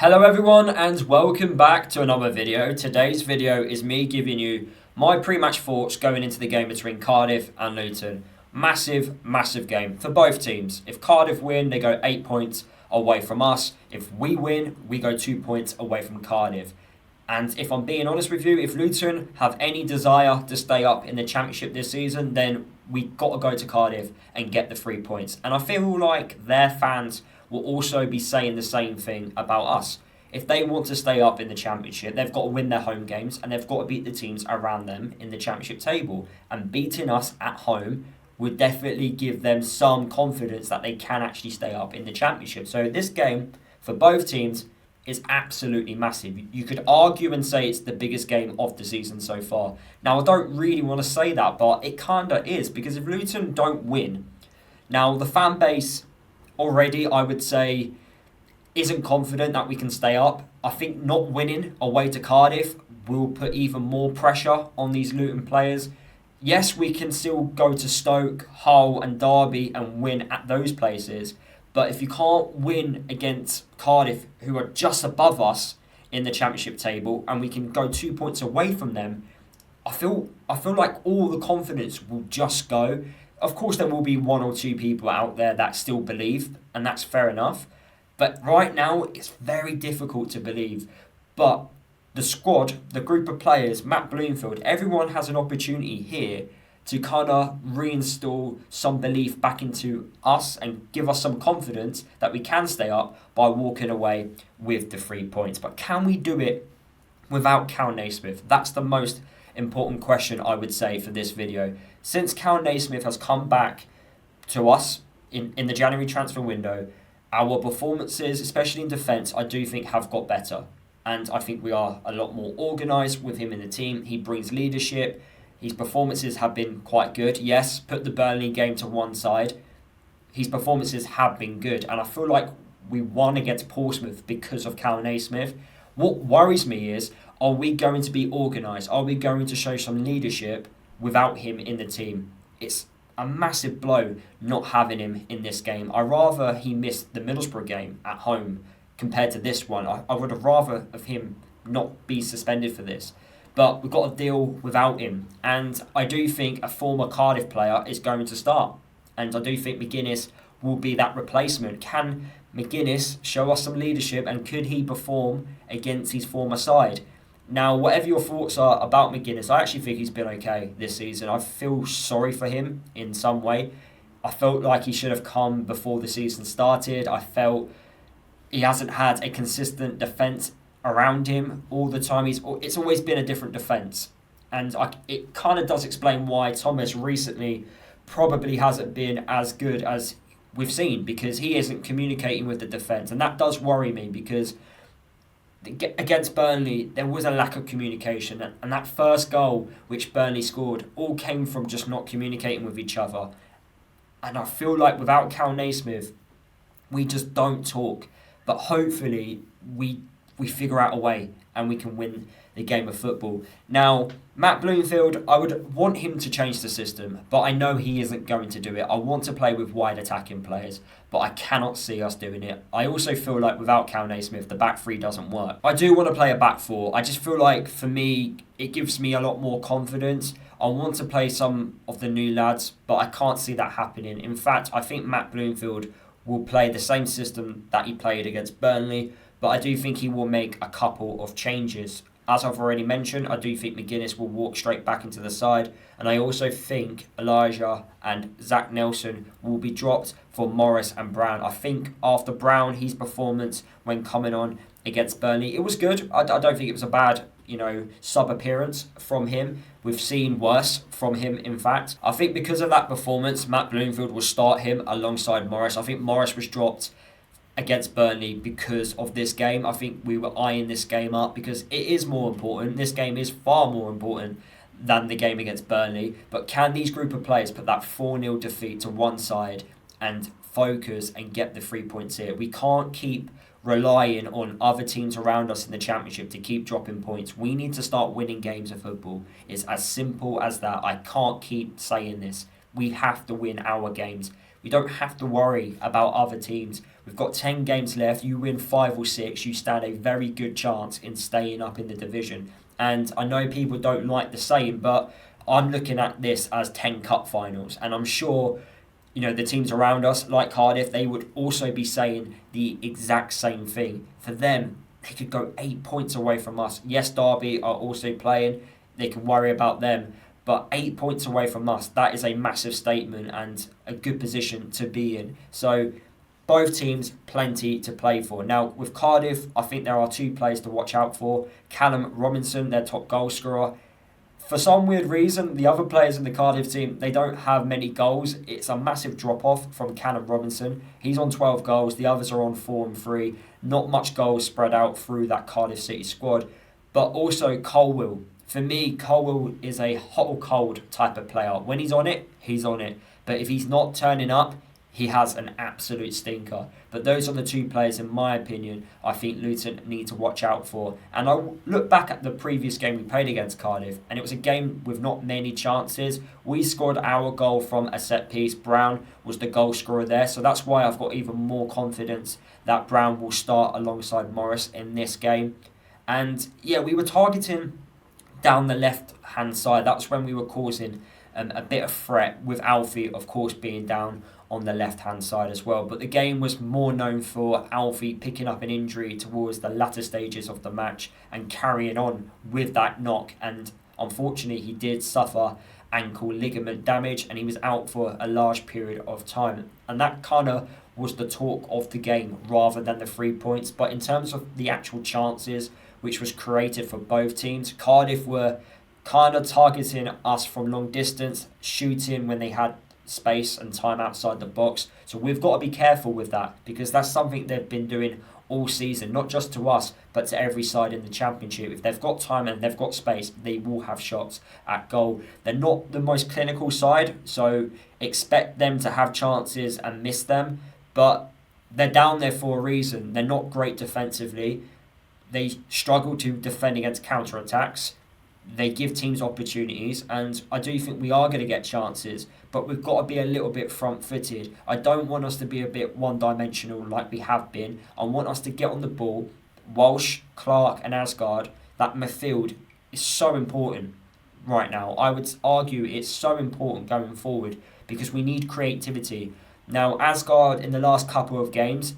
Hello everyone and welcome back to another video. Today's video is me giving you my pre-match thoughts going into the game between Cardiff and Luton. Massive game for both teams. If Cardiff win, they go 8 points away from us. If we win, we go 2 points away from Cardiff. And if I'm being honest with you, if Luton have any desire to stay up in the Championship this season, then we got to go to Cardiff and get the 3 points. And I feel like their fans will also be saying the same thing about us. If they want to stay up in the Championship, they've got to win their home games and they've got to beat the teams around them in the Championship table. And beating us at home would definitely give them some confidence that they can actually stay up in the Championship. So this game, for both teams, is absolutely massive. You could argue and say it's the biggest game of the season so far. Now, I don't really want to say that, but it kind of is, because if Luton don't win, now the fan base already, I would say, isn't confident that we can stay up. I think not winning away to Cardiff will put even more pressure on these Luton players. Yes, we can still go to Stoke, Hull and Derby and win at those places, but if you can't win against Cardiff, who are just above us in the Championship table, and we can go 2 points away from them, I feel like all the confidence will just go. Of course, there will be one or two people out there that still believe, and that's fair enough. But right now, it's very difficult to believe. But the squad, the group of players, Matt Bloomfield, everyone has an opportunity here to kind of reinstall some belief back into us and give us some confidence that we can stay up by walking away with the 3 points. But can we do it without KAL NAISMITH? That's the most important question, I would say, for this video. Since KAL NAISMITH has come back to us in the January transfer window, our performances, especially in defence, I do think have got better. And I think we are a lot more organised with him in the team. He brings leadership. His performances have been quite good. Yes, put the Burnley game to one side. His performances have been good. And I feel like we won against Portsmouth because of KAL NAISMITH. What worries me is, are we going to be organised? Are we going to show some leadership without him in the team? It's a massive blow not having him in this game. I'd rather he missed the Middlesbrough game at home compared to this one. I would have rather of him not be suspended for this. But we've got to deal without him. And I do think a former Cardiff player is going to start. And I do think McGuinness will be that replacement. Can McGuinness show us some leadership, and could he perform against his former side? Now, whatever your thoughts are about McGuinness, I actually think he's been okay this season. I feel sorry for him in some way. I felt like he should have come before the season started. I felt he hasn't had a consistent defence around him all the time. It's always been a different defence. And it kind of does explain why Thomas recently probably hasn't been as good as we've seen, because he isn't communicating with the defence. And that does worry me, because against Burnley, there was a lack of communication. And that first goal, which Burnley scored, all came from just not communicating with each other. And I feel like without KAL NAISMITH, we just don't talk. But hopefully, we figure out a way and we can win the game of football. Now, Matt Bloomfield, I would want him to change the system, but I know he isn't going to do it. I want to play with wide attacking players, but I cannot see us doing it. I also feel like without KAL NAISMITH, the back three doesn't work. I do want to play a back four. I just feel like, for me, it gives me a lot more confidence. I want to play some of the new lads, but I can't see that happening. In fact, I think Matt Bloomfield will play the same system that he played against Burnley, but I do think he will make a couple of changes. As I've already mentioned, I do think McGuinness will walk straight back into the side, and I also think Elijah and Zach Nelson will be dropped for Morris and Brown. I think after Brown, his performance when coming on against Burnley, it was good. I don't think it was a bad, sub-appearance from him. We've seen worse from him, in fact. I think because of that performance, Matt Bloomfield will start him alongside Morris. I think Morris was dropped against Burnley because of this game. I think we were eyeing this game up because it is more important. This game is far more important than the game against Burnley. But can these group of players put that 4-0 defeat to one side and focus and get the 3 points here? We can't keep relying on other teams around us in the Championship to keep dropping points. We need to start winning games of football. It's as simple as that. I can't keep saying this. We have to win our games. We don't have to worry about other teams. We've got 10 games left. You win 5 or 6, you stand a very good chance in staying up in the division. And I know people don't like the saying, but I'm looking at this as 10 cup finals. And I'm sure, the teams around us, like Cardiff, they would also be saying the exact same thing. For them, they could go 8 points away from us. Yes, Derby are also playing. They can worry about them. But 8 points away from us, that is a massive statement and a good position to be in. So both teams, plenty to play for. Now, with Cardiff, I think there are 2 players to watch out for. Callum Robinson, their top goal scorer. For some weird reason, the other players in the Cardiff team, they don't have many goals. It's a massive drop-off from Callum Robinson. He's on 12 goals. The others are on 4 and 3. Not much goals spread out through that Cardiff City squad. But also Colwill. For me, Colwill is a hot or cold type of player. When he's on it, he's on it. But if he's not turning up, he has an absolute stinker. But those are the 2 players, in my opinion, I think Luton need to watch out for. And I look back at the previous game we played against Cardiff, and it was a game with not many chances. We scored our goal from a set piece. Brown was the goal scorer there. So that's why I've got even more confidence that Brown will start alongside Morris in this game. And yeah, we were targeting down the left-hand side. That's when we were causing a bit of threat, with Alfie, of course, being down on the left-hand side as well. But the game was more known for Alfie picking up an injury towards the latter stages of the match and carrying on with that knock. And unfortunately, he did suffer ankle ligament damage and he was out for a large period of time. And that kind of was the talk of the game rather than the 3 points. But in terms of the actual chances which was created for both teams, Cardiff were kind of targeting us from long distance, shooting when they had space and time outside the box. So we've got to be careful with that, because that's something they've been doing all season, not just to us, but to every side in the Championship. If they've got time and they've got space, they will have shots at goal. They're not the most clinical side, so expect them to have chances and miss them, but they're down there for a reason. They're not great defensively. They struggle to defend against counter-attacks. They give teams opportunities, and I do think we are going to get chances, but we've got to be a little bit front-footed. I don't want us to be a bit one-dimensional like we have been. I want us to get on the ball. Walsh, Clark and Asgard, that midfield is so important right now. I would argue it's so important going forward because we need creativity. Now, Asgard in the last couple of games,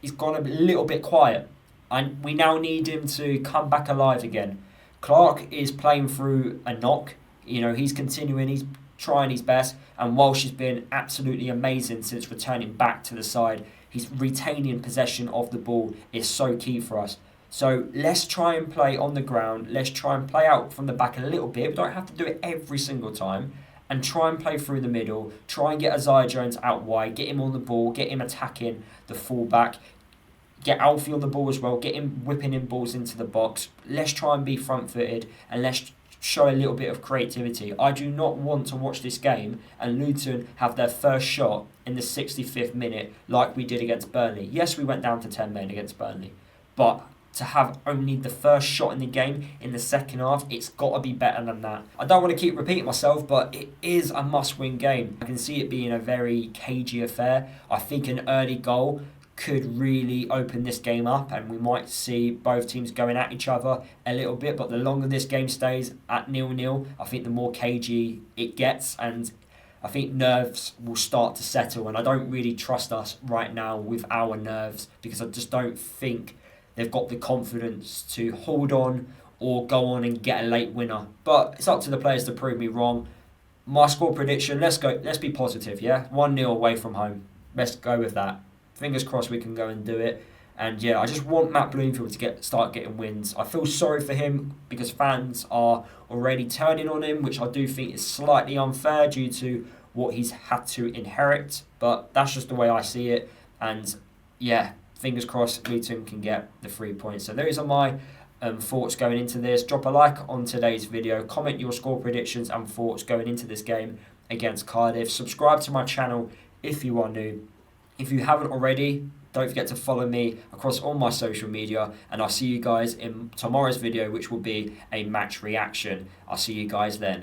he's gone a little bit quiet, and we now need him to come back alive again. Clark is playing through a knock. He's continuing, he's trying his best, and Walsh has been absolutely amazing since returning back to the side. He's retaining possession of the ball is so key for us. So let's try and play on the ground. Let's try and play out from the back a little bit. We don't have to do it every single time. And try and play through the middle. Try and get Isaiah Jones out wide. Get him on the ball. Get him attacking the fullback. Get Alfie on the ball as well. Get him whipping in balls into the box. Let's try and be front-footed. And let's show a little bit of creativity. I do not want to watch this game and Luton have their first shot in the 65th minute like we did against Burnley. Yes, we went down to 10 men against Burnley. But to have only the first shot in the game in the second half, it's got to be better than that. I don't want to keep repeating myself, but it is a must-win game. I can see it being a very cagey affair. I think an early goal could really open this game up, and we might see both teams going at each other a little bit. But the longer this game stays at 0-0, I think the more cagey it gets, and I think nerves will start to settle. And I don't really trust us right now with our nerves, because I just don't think they've got the confidence to hold on or go on and get a late winner. But it's up to the players to prove me wrong. My score prediction, let's be positive, yeah? 1-0 away from home. Let's go with that. Fingers crossed we can go and do it. And yeah, I just want Matt Bloomfield to start getting wins. I feel sorry for him because fans are already turning on him, which I do think is slightly unfair due to what he's had to inherit. But that's just the way I see it. And yeah, fingers crossed Luton can get the 3 points. So those are my thoughts going into this. Drop a like on today's video. Comment your score predictions and thoughts going into this game against Cardiff. Subscribe to my channel if you are new. If you haven't already, don't forget to follow me across all my social media. And I'll see you guys in tomorrow's video, which will be a match reaction. I'll see you guys then.